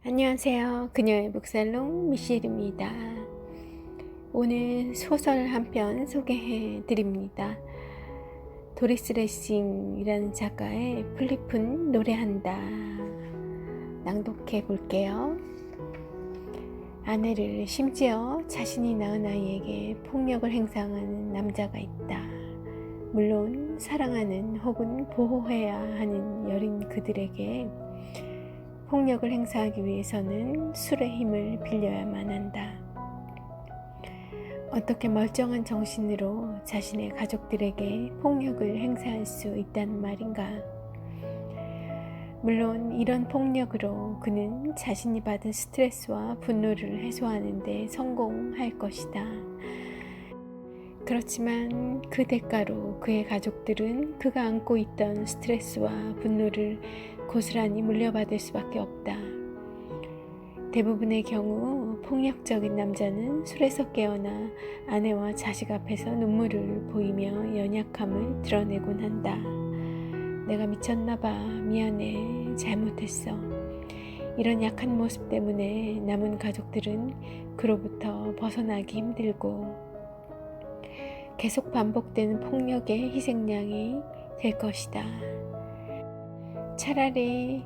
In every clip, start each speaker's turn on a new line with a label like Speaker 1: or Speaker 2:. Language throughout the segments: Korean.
Speaker 1: 안녕하세요. 그녀의 북살롱 미셸입니다. 오늘 소설 한 편 소개해 드립니다. 도리스 레싱이라는 작가의 플리픈 노래한다. 낭독해 볼게요. 아내를, 심지어 자신이 낳은 아이에게 폭력을 행사하는 남자가 있다. 물론 사랑하는 혹은 보호해야 하는 여린 그들에게 폭력을 행사하기 위해서는 술의 힘을 빌려야만 한다. 어떻게 멀쩡한 정신으로 자신의 가족들에게 폭력을 행사할 수 있다는 말인가? 물론 이런 폭력으로 그는 자신이 받은 스트레스와 분노를 해소하는 데 성공할 것이다. 그렇지만 그 대가로 그의 가족들은 그가 안고 있던 스트레스와 분노를 고스란히 물려받을 수밖에 없다. 대부분의 경우 폭력적인 남자는 술에서 깨어나 아내와 자식 앞에서 눈물을 보이며 연약함을 드러내곤 한다. 내가 미쳤나봐. 미안해. 잘못했어. 이런 약한 모습 때문에 남은 가족들은 그로부터 벗어나기 힘들고 계속 반복되는 폭력의 희생양이 될 것이다. 차라리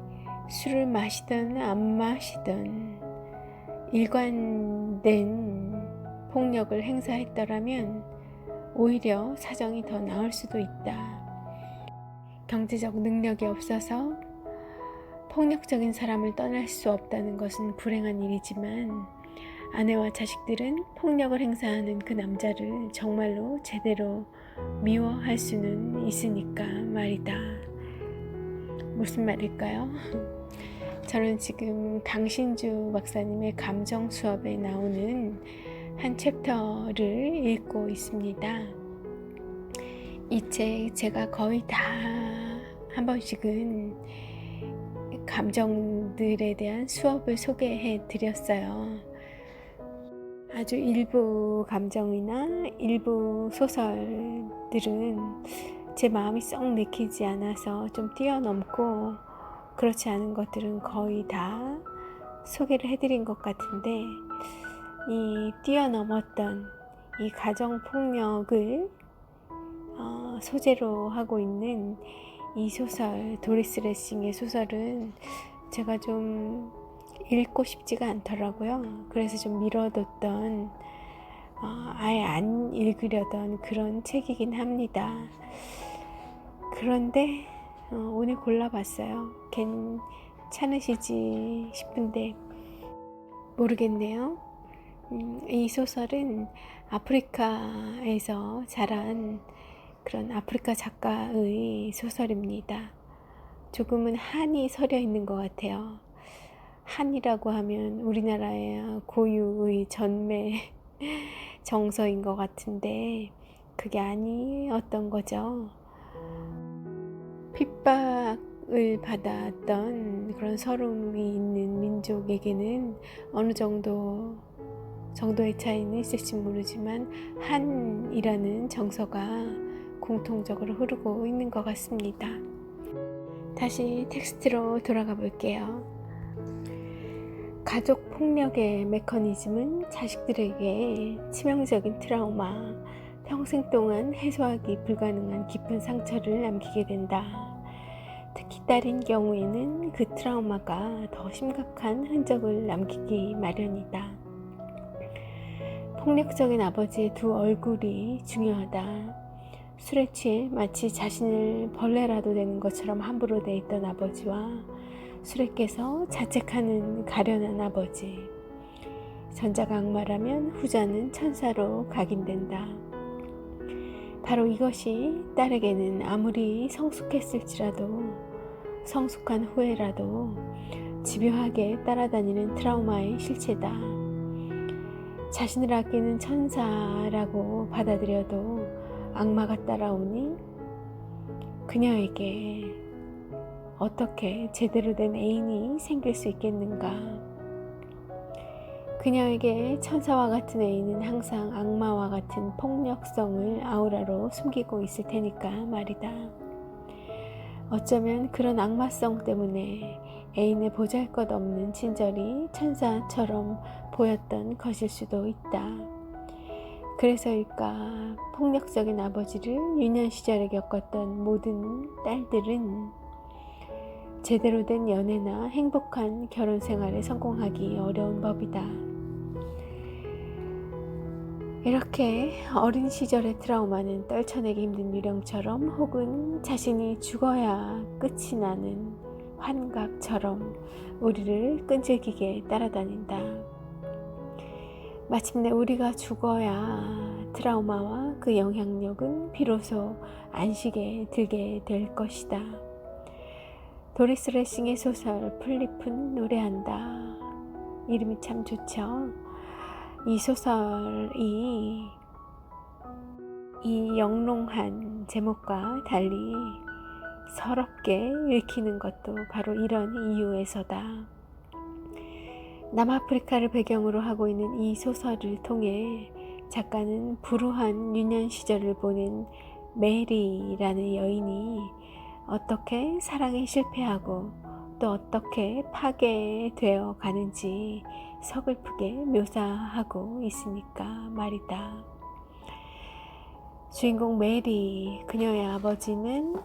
Speaker 1: 술을 마시든 안 마시든 일관된 폭력을 행사했더라면 오히려 사정이 더 나을 수도 있다. 경제적 능력이 없어서 폭력적인 사람을 떠날 수 없다는 것은 불행한 일이지만 아내와 자식들은 폭력을 행사하는 그 남자를 정말로 제대로 미워할 수는 있으니까 말이다. 무슨 말일까요? 저는 지금 강신주 박사님의 감정 수업에 나오는 한 챕터를 읽고 있습니다. 이 책 제가 거의 다 한 번씩은 감정들에 대한 수업을 소개해 드렸어요. 아주 일부 감정이나 일부 소설들은 제 마음이 썩 내키지 않아서 좀 뛰어넘고, 그렇지 않은 것들은 거의 다 소개를 해드린 것 같은데, 이 뛰어넘었던 이 가정폭력을 소재로 하고 있는 이 소설, 도리스 레싱의 소설은 제가 좀 읽고 싶지가 않더라고요. 그래서 좀 미뤄뒀던, 아예 안 읽으려던 그런 책이긴 합니다. 그런데 오늘 골라봤어요. 괜찮으시지 싶은데 모르겠네요. 이 소설은 아프리카에서 자란 그런 아프리카 작가의 소설입니다. 조금은 한이 서려 있는 것 같아요. 한이라고 하면 우리나라의 고유의 전매 정서인 것 같은데 그게 아니었던 거죠. 핍박을 받았던 그런 서름이 있는 민족에게는 어느 정도의 차이는 있을지 모르지만 한이라는 정서가 공통적으로 흐르고 있는 것 같습니다. 다시 텍스트로 돌아가 볼게요. 가족 폭력의 메커니즘은 자식들에게 치명적인 트라우마, 평생 동안 해소하기 불가능한 깊은 상처를 남기게 된다. 특히 딸인 경우에는 그 트라우마가 더 심각한 흔적을 남기기 마련이다. 폭력적인 아버지의 두 얼굴이 중요하다. 술에 취해 마치 자신을 벌레라도 되는 것처럼 함부로 돼 있던 아버지와 술에 깨서 자책하는 가련한 아버지. 전자가 악마라면 후자는 천사로 각인된다. 바로 이것이 딸에게는 아무리 성숙했을지라도, 성숙한 후에라도 집요하게 따라다니는 트라우마의 실체다. 자신을 아끼는 천사라고 받아들여도 악마가 따라오니 그녀에게 어떻게 제대로 된 애인이 생길 수 있겠는가? 그녀에게 천사와 같은 애인은 항상 악마와 같은 폭력성을 아우라로 숨기고 있을 테니까 말이다. 어쩌면 그런 악마성 때문에 애인의 보잘것없는 친절이 천사처럼 보였던 것일 수도 있다. 그래서일까 폭력적인 아버지를 유년 시절에 겪었던 모든 딸들은 제대로 된 연애나 행복한 결혼 생활에 성공하기 어려운 법이다. 이렇게 어린 시절의 트라우마는 떨쳐내기 힘든 유령처럼 혹은 자신이 죽어야 끝이 나는 환각처럼 우리를 끈질기게 따라다닌다. 마침내 우리가 죽어야 트라우마와 그 영향력은 비로소 안식에 들게 될 것이다. 도리스 레싱의 소설 플립은 노래한다. 이름이 참 좋죠. 이 소설이 이 영롱한 제목과 달리 서럽게 읽히는 것도 바로 이런 이유에서다. 남아프리카를 배경으로 하고 있는 이 소설을 통해 작가는 불우한 유년 시절을 보낸 메리라는 여인이 어떻게 사랑에 실패하고 또 어떻게 파괴되어 가는지 서글프게 묘사하고 있으니까 말이다. 주인공 메리, 그녀의 아버지는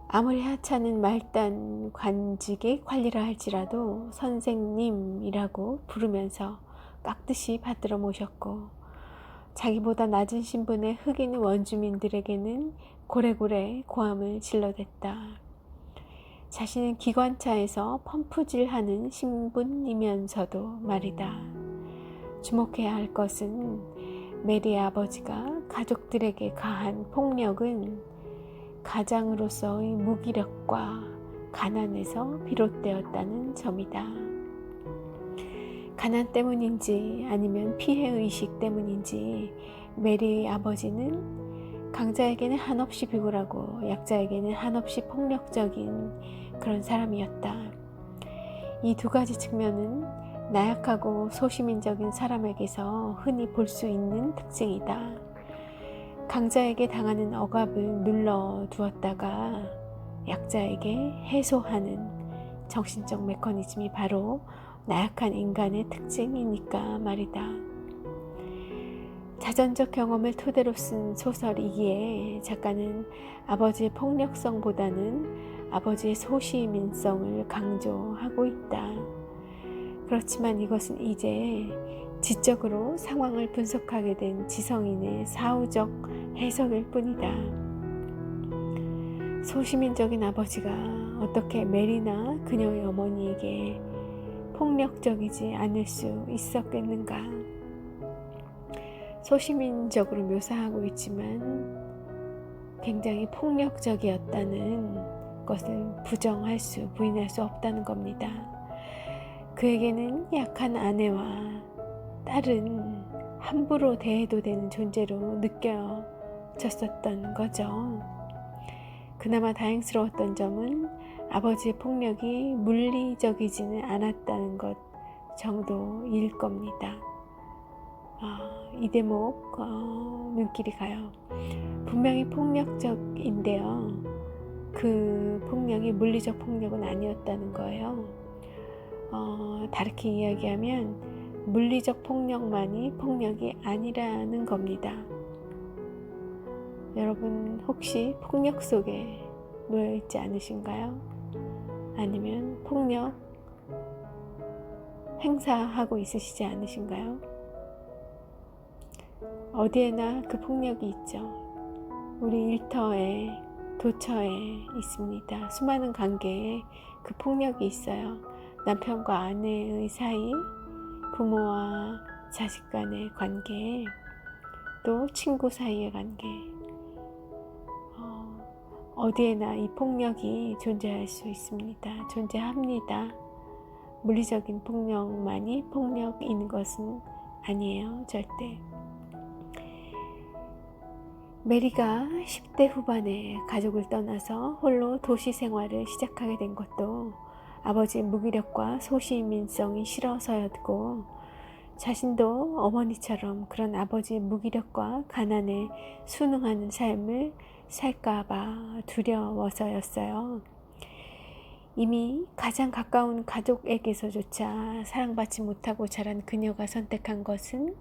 Speaker 1: 아무리 하찮은 말단 관직의 관리라 할지라도 선생님이라고 부르면서 깍듯이 받들어 모셨고, 자기보다 낮은 신분의 흑인 원주민들에게는 고래고래 고함을 질러댔다. 자신은 기관차에서 펌프질하는 신분이면서도 말이다. 주목해야 할 것은 메리의 아버지가 가족들에게 가한 폭력은 가장으로서의 무기력과 가난에서 비롯되었다는 점이다. 가난 때문인지 아니면 피해의식 때문인지 메리의 아버지는 강자에게는 한없이 비굴하고 약자에게는 한없이 폭력적인 그런 사람이었다. 이 두 가지 측면은 나약하고 소시민적인 사람에게서 흔히 볼 수 있는 특징이다. 강자에게 당하는 억압을 눌러두었다가 약자에게 해소하는 정신적 메커니즘이 바로 나약한 인간의 특징이니까 말이다. 자전적 경험을 토대로 쓴 소설이기에 작가는 아버지의 폭력성보다는 아버지의 소시민성을 강조하고 있다. 그렇지만 이것은 이제 지적으로 상황을 분석하게 된 지성인의 사후적 해석일 뿐이다. 소시민적인 아버지가 어떻게 메리나 그녀의 어머니에게 폭력적이지 않을 수 있었겠는가? 소시민적으로 묘사하고 있지만 굉장히 폭력적이었다는 것을 부인할 수 없다는 겁니다. 그에게는 약한 아내와 딸은 함부로 대해도 되는 존재로 느껴졌었던 거죠. 그나마 다행스러웠던 점은 아버지의 폭력이 물리적이지는 않았다는 것 정도일 겁니다. 이 대목 눈길이 가요. 분명히 폭력적인데요. 그 폭력이 물리적 폭력은 아니었다는 거예요. 다르게 이야기하면 물리적 폭력만이 폭력이 아니라는 겁니다. 여러분 혹시 폭력 속에 놓여있지 않으신가요? 아니면 폭력 행사하고 있으시지 않으신가요? 어디에나 그 폭력이 있죠. 우리 일터에, 도처에 있습니다. 수많은 관계에 그 폭력이 있어요. 남편과 아내의 사이, 부모와 자식 간의 관계, 또 친구 사이의 관계, 어디에나 이 폭력이 존재할 수 있습니다. 존재합니다. 물리적인 폭력만이 폭력인 것은 아니에요. 절대. 메리가 10대 후반에 가족을 떠나서 홀로 도시 생활을 시작하게 된 것도 아버지의 무기력과 소시민성이 싫어서였고, 자신도 어머니처럼 그런 아버지의 무기력과 가난에 순응하는 삶을 살까봐 두려워서였어요. 이미 가장 가까운 가족에게서조차 사랑받지 못하고 자란 그녀가 선택한 것은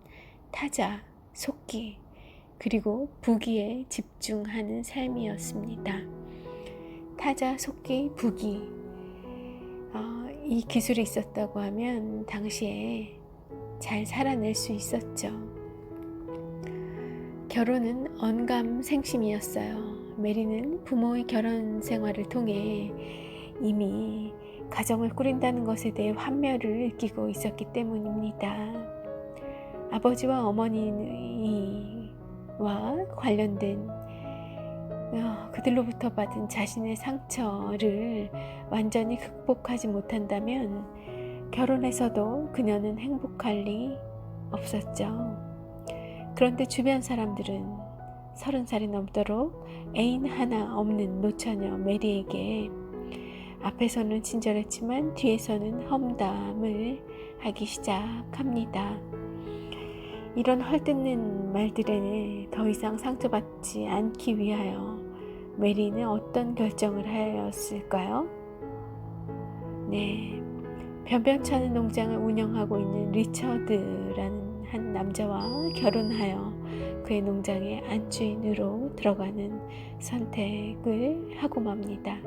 Speaker 1: 타자, 속기, 그리고 부기에 집중하는 삶이었습니다. 타자, 속기, 부기. 이 기술이 있었다고 하면 당시에 잘 살아낼 수 있었죠. 결혼은 언감생심이었어요. 메리는 부모의 결혼 생활을 통해 이미 가정을 꾸린다는 것에 대해 환멸을 느끼고 있었기 때문입니다. 아버지와 어머니와 관련된 그들로부터 받은 자신의 상처를 완전히 극복하지 못한다면 결혼해서도 그녀는 행복할 리 없었죠. 그런데 주변 사람들은 30살이 넘도록 애인 하나 없는 노처녀 메리에게 앞에서는 친절했지만 뒤에서는 험담을 하기 시작합니다. 이런 헐뜯는 말들에 더 이상 상처받지 않기 위하여 메리는 어떤 결정을 하였을까요? 네, 변변찮은 농장을 운영하고 있는 리처드라는 한 남자와 결혼하여 그의 농장의 안주인으로 들어가는 선택을 하고 맙니다.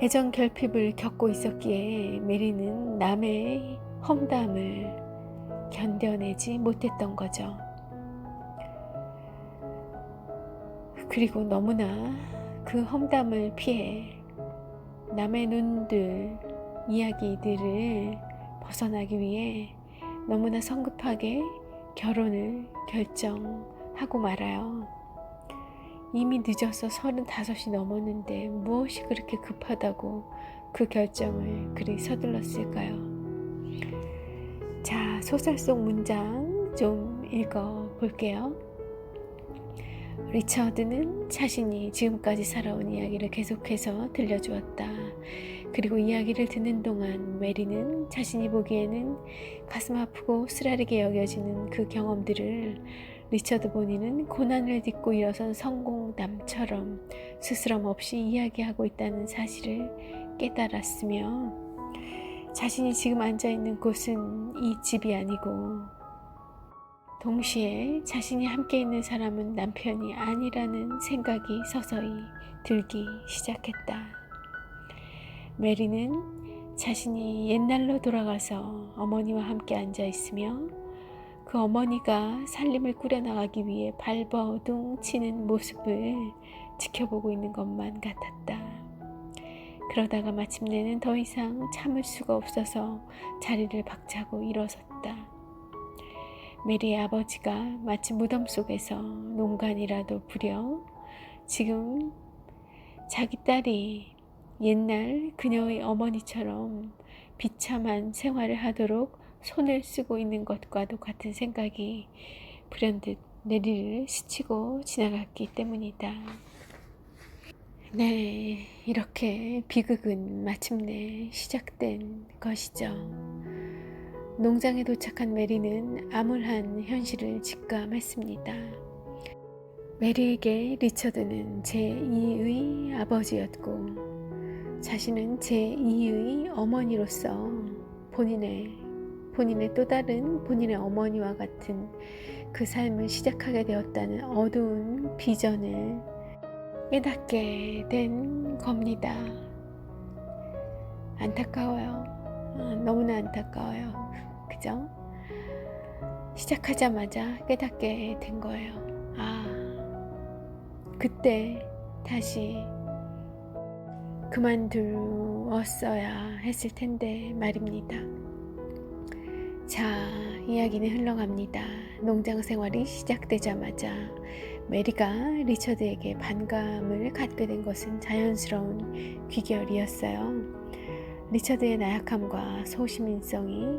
Speaker 1: 애정 결핍을 겪고 있었기에 메리는 남의 험담을 견뎌내지 못했던 거죠. 그리고 너무나 그 험담을 피해 남의 눈들, 이야기들을 벗어나기 위해 너무나 성급하게 결혼을 결정하고 말아요. 이미 늦어서 35이 넘었는데 무엇이 그렇게 급하다고 그 결정을 그리 서둘렀을까요? 자, 소설 속 문장 좀 읽어볼게요. 리처드는 자신이 지금까지 살아온 이야기를 계속해서 들려주었다. 그리고 이야기를 듣는 동안 메리는 자신이 보기에는 가슴 아프고 쓰라리게 여겨지는 그 경험들을 리처드 본인은 고난을 딛고 일어선 성공담처럼 스스럼 없이 이야기하고 있다는 사실을 깨달았으며 자신이 지금 앉아있는 곳은 이 집이 아니고 동시에 자신이 함께 있는 사람은 남편이 아니라는 생각이 서서히 들기 시작했다. 메리는 자신이 옛날로 돌아가서 어머니와 함께 앉아있으며 그 어머니가 살림을 꾸려나가기 위해 발버둥 치는 모습을 지켜보고 있는 것만 같았다. 그러다가 마침내는 더 이상 참을 수가 없어서 자리를 박차고 일어섰다. 메리의 아버지가 마치 무덤 속에서 농간이라도 부려 지금 자기 딸이 옛날 그녀의 어머니처럼 비참한 생활을 하도록 손을 쓰고 있는 것과도 같은 생각이 불현듯 메리를 스치고 지나갔기 때문이다. 네, 이렇게 비극은 마침내 시작된 것이죠. 농장에 도착한 메리는 암울한 현실을 직감했습니다. 메리에게 리처드는 제2의 아버지였고 자신은 제2의 어머니로서 본인의 또 다른 본인의 어머니와 같은 그 삶을 시작하게 되었다는 어두운 비전을 깨닫게 된 겁니다. 안타까워요. 너무나 안타까워요. 그죠? 시작하자마자 깨닫게 된 거예요. 그때 다시 그만두었어야 했을 텐데 말입니다. 자, 이야기는 흘러갑니다. 농장 생활이 시작되자마자 메리가 리처드에게 반감을 갖게 된 것은 자연스러운 귀결이었어요. 리처드의 나약함과 소시민성이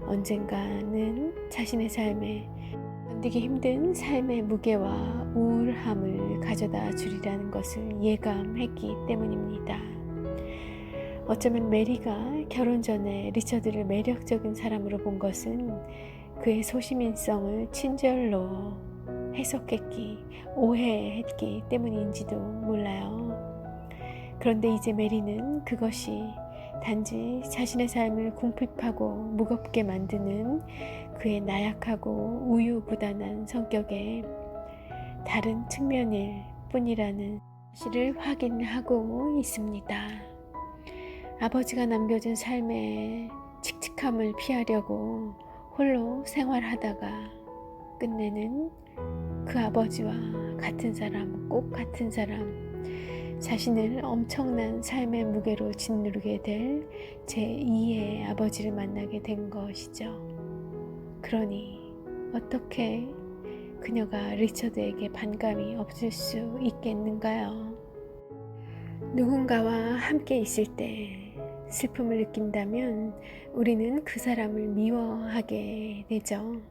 Speaker 1: 언젠가는 자신의 삶에 견디기 힘든 삶의 무게와 우울함을 가져다 주리라는 것을 예감했기 때문입니다. 어쩌면 메리가 결혼 전에 리처드를 매력적인 사람으로 본 것은 그의 소시민성을 친절로 오해했기 때문인지도 몰라요. 그런데 이제 메리는 그것이 단지 자신의 삶을 궁핍하고 무겁게 만드는 그의 나약하고 우유부단한 성격의 다른 측면일 뿐이라는 사실을 확인하고 있습니다. 아버지가 남겨준 삶의 칙칙함을 피하려고 홀로 생활하다가 끝내는 그 아버지와 같은 사람, 꼭 같은 사람, 자신을 엄청난 삶의 무게로 짓누르게 될 제2의 아버지를 만나게 된 것이죠. 그러니 어떻게 그녀가 리처드에게 반감이 없을 수 있겠는가요? 누군가와 함께 있을 때 슬픔을 느낀다면 우리는 그 사람을 미워하게 되죠.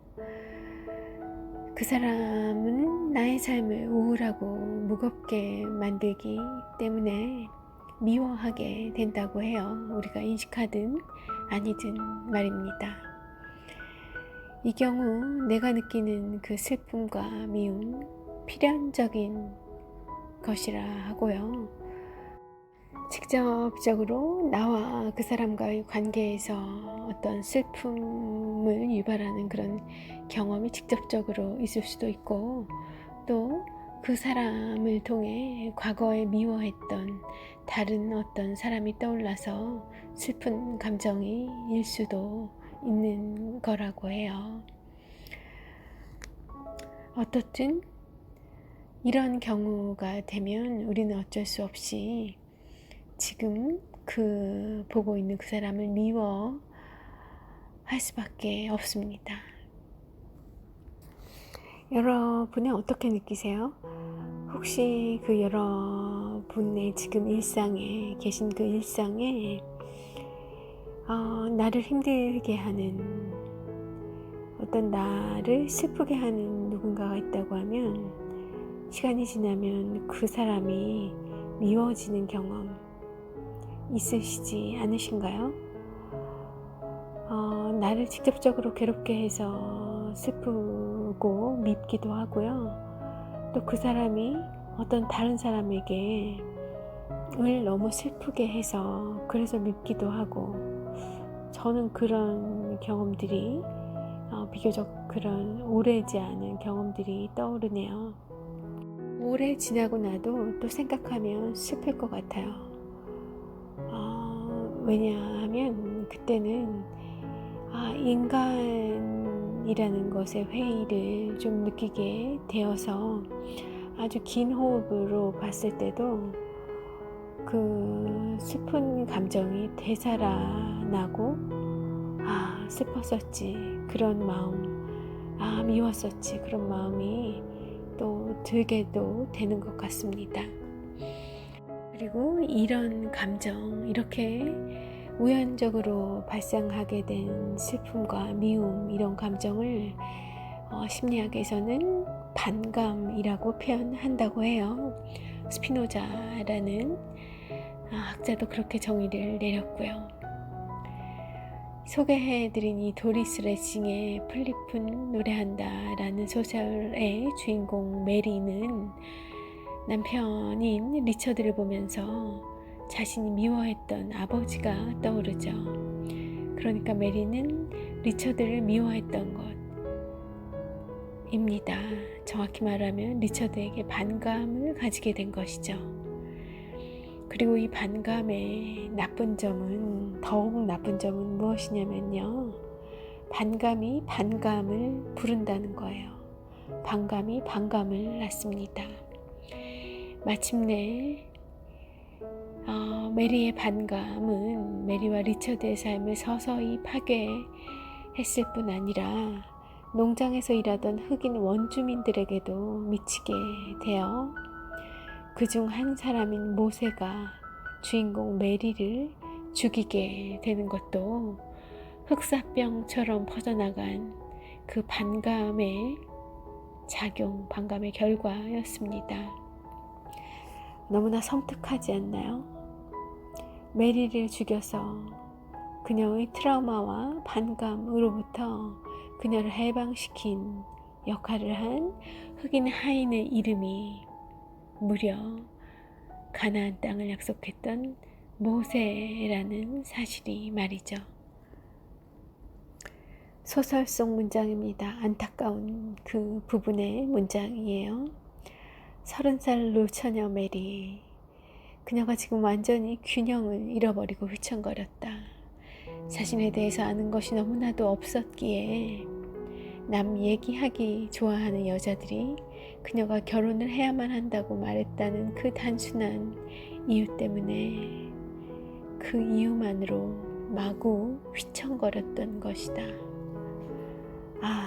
Speaker 1: 그 사람은 나의 삶을 우울하고 무겁게 만들기 때문에 미워하게 된다고 해요. 우리가 인식하든 아니든 말입니다. 이 경우 내가 느끼는 그 슬픔과 미움, 필연적인 것이라 하고요. 직접적으로 나와 그 사람과의 관계에서 어떤 슬픔을 유발하는 그런 경험이 직접적으로 있을 수도 있고, 또 그 사람을 통해 과거에 미워했던 다른 어떤 사람이 떠올라서 슬픈 감정이 일 수도 있는 거라고 해요. 어떻든 이런 경우가 되면 우리는 어쩔 수 없이 지금 보고 있는 그 사람을 미워할 수밖에 없습니다. 여러분은 어떻게 느끼세요? 혹시 그 여러분의 지금 일상에 계신 그 일상에 나를 힘들게 하는, 어떤 나를 슬프게 하는 누군가가 있다고 하면 시간이 지나면 그 사람이 미워지는 경험 있으시지 않으신가요? 나를 직접적으로 괴롭게 해서 슬프고 밉기도 하고요. 또 그 사람이 어떤 다른 사람에게 을 너무 슬프게 해서 그래서 밉기도 하고, 저는 그런 경험들이 비교적 그런 오래지 않은 경험들이 떠오르네요. 오래 지나고 나도 또 생각하면 슬플 것 같아요. 왜냐하면 그때는 인간이라는 것의 회의를 좀 느끼게 되어서 아주 긴 호흡으로 봤을 때도 그 슬픈 감정이 되살아나고, 슬펐었지 그런 마음, 미웠었지 그런 마음이 또 들게도 되는 것 같습니다. 그리고 이런 감정, 이렇게 우연적으로 발생하게 된 슬픔과 미움, 이런 감정을 심리학에서는 반감이라고 표현한다고 해요. 스피노자라는 학자도 그렇게 정의를 내렸고요. 소개해드린 이 도리스 레싱의 플리푼 노래한다 라는 소설의 주인공 메리는 남편인 리처드를 보면서 자신이 미워했던 아버지가 떠오르죠. 그러니까 메리는 리처드를 미워했던 것입니다. 정확히 말하면 리처드에게 반감을 가지게 된 것이죠. 그리고 이 반감의 더욱 나쁜 점은 무엇이냐면요, 반감이 반감을 부른다는 거예요. 반감이 반감을 낳습니다. 마침내 메리의 반감은 메리와 리처드의 삶을 서서히 파괴했을 뿐 아니라 농장에서 일하던 흑인 원주민들에게도 미치게 되어 그중 한 사람인 모세가 주인공 메리를 죽이게 되는 것도 흑사병처럼 퍼져나간 그 반감의 작용, 반감의 결과였습니다. 너무나 섬뜩하지 않나요? 메리를 죽여서 그녀의 트라우마와 반감으로부터 그녀를 해방시킨 역할을 한 흑인 하인의 이름이 무려 가나안 땅을 약속했던 모세라는 사실이 말이죠. 소설 속 문장입니다. 안타까운 그 부분의 문장이에요. 30살 노처녀 메리, 그녀가 지금 완전히 균형을 잃어버리고 휘청거렸다. 자신에 대해서 아는 것이 너무나도 없었기에 남 얘기하기 좋아하는 여자들이 그녀가 결혼을 해야만 한다고 말했다는 그 단순한 이유 때문에 그 이유만으로 마구 휘청거렸던 것이다.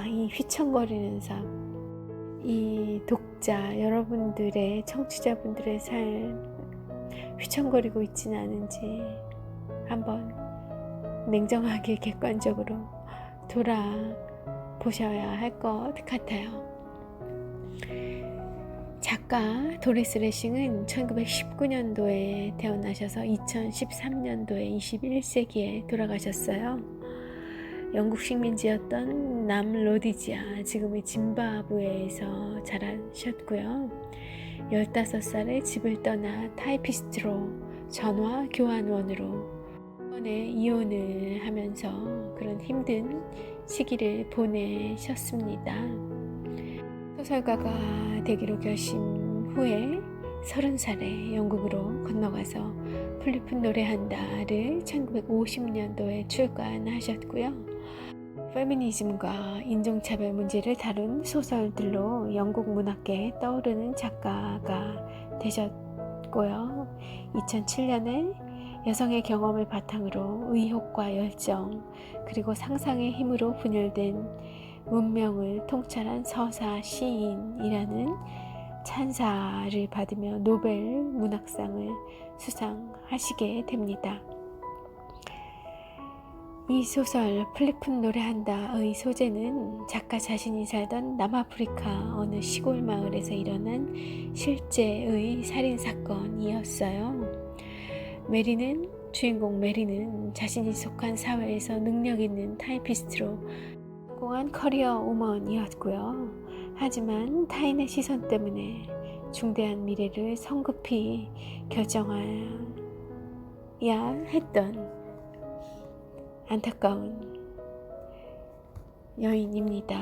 Speaker 1: 이 휘청거리는 삶, 이 독자 여러분들의, 청취자분들의 삶 휘청거리고 있지는 않은지 한번 냉정하게 객관적으로 돌아보셔야 할 것 같아요. 작가 도리스 레싱은 1919년도에 태어나셔서 2013년도에 21세기에 돌아가셨어요. 영국 식민지였던 남로디지아, 지금의 짐바브웨에서 자라셨고요. 15살에 집을 떠나 타이피스트로 전화 교환원으로 번에 이혼을 하면서 그런 힘든 시기를 보내셨습니다. 소설가가 되기로 결심 후에 30살에 영국으로 건너가서 플리푼 노래한다를 1950년도에 출간하셨고요. 페미니즘과 인종차별 문제를 다룬 소설들로 영국 문학계에 떠오르는 작가가 되셨고요. 2007년에 여성의 경험을 바탕으로 의욕과 열정, 그리고 상상의 힘으로 분열된 문명을 통찰한 서사 시인이라는 찬사를 받으며 노벨 문학상을 수상하시게 됩니다. 이 소설 플리푼 노래한다의 소재는 작가 자신이 살던 남아프리카 어느 시골 마을에서 일어난 실제의 살인사건이었어요. 주인공 메리는 자신이 속한 사회에서 능력 있는 타이피스트로 성공한 커리어 우먼이었고요. 하지만 타인의 시선 때문에 중대한 미래를 성급히 결정해야 했던 안타까운 여인입니다.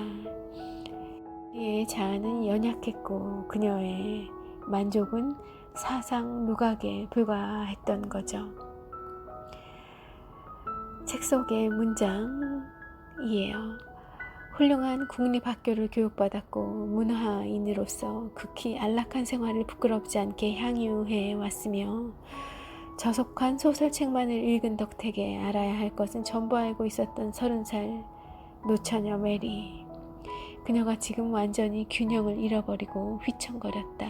Speaker 1: 그의 자아는 연약했고 그녀의 만족은 사상 누각에 불과했던 거죠. 책 속의 문장이에요. 훌륭한 국립학교를 교육받았고 문화인으로서 극히 안락한 생활을 부끄럽지 않게 향유해 왔으며 저속한 소설책만을 읽은 덕택에 알아야 할 것은 전부 알고 있었던 30살 노처녀 메리. 그녀가 지금 완전히 균형을 잃어버리고 휘청거렸다.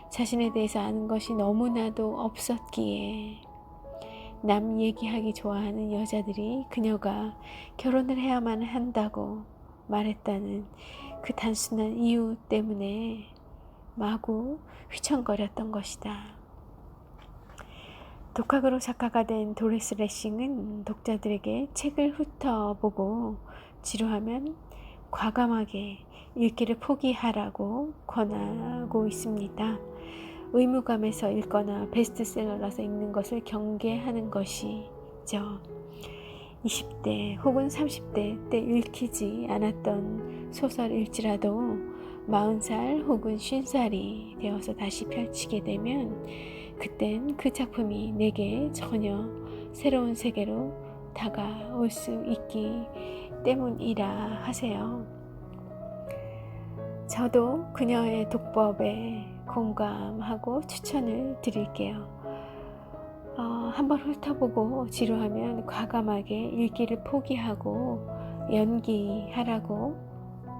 Speaker 1: 자신에 대해서 아는 것이 너무나도 없었기에 남 얘기하기 좋아하는 여자들이 그녀가 결혼을 해야만 한다고 말했다는 그 단순한 이유 때문에 마구 휘청거렸던 것이다. 독학으로 작가가 된 도리스 레싱은 독자들에게 책을 훑어보고 지루하면 과감하게 읽기를 포기하라고 권하고 있습니다. 의무감에서 읽거나 베스트셀러라서 읽는 것을 경계하는 것이죠. 20대 혹은 30대 때 읽히지 않았던 소설일지라도 40살 혹은 50살이 되어서 다시 펼치게 되면 그땐 그 작품이 내게 전혀 새로운 세계로 다가올 수 있기 때문이라 하세요. 저도 그녀의 독법에 공감하고 추천을 드릴게요. 한번 훑어보고 지루하면 과감하게 읽기를 포기하고 연기하라고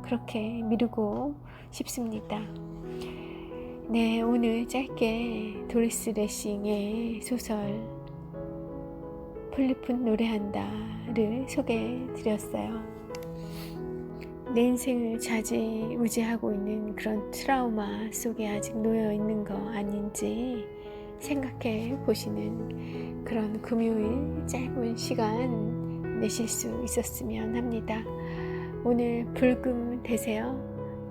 Speaker 1: 그렇게 미루고 싶습니다. 네, 오늘 짧게 도리스 레싱의 소설 플리푼 노래한다를 소개해 드렸어요. 내 인생을 좌지우지하고 있는 그런 트라우마 속에 아직 놓여 있는 거 아닌지 생각해 보시는 그런 금요일 짧은 시간 내실 수 있었으면 합니다. 오늘 불금 되세요.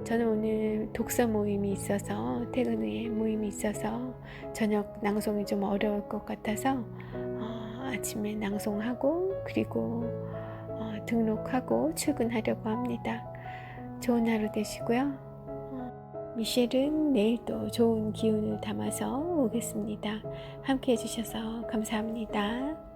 Speaker 1: 저는 오늘 독서 모임이 있어서 퇴근 후에 모임이 있어서 저녁 낭송이 좀 어려울 것 같아서 아침에 낭송하고 그리고 등록하고 출근하려고 합니다. 좋은 하루 되시고요. 미셸은 내일 또 좋은 기운을 담아서 오겠습니다. 함께 해주셔서 감사합니다.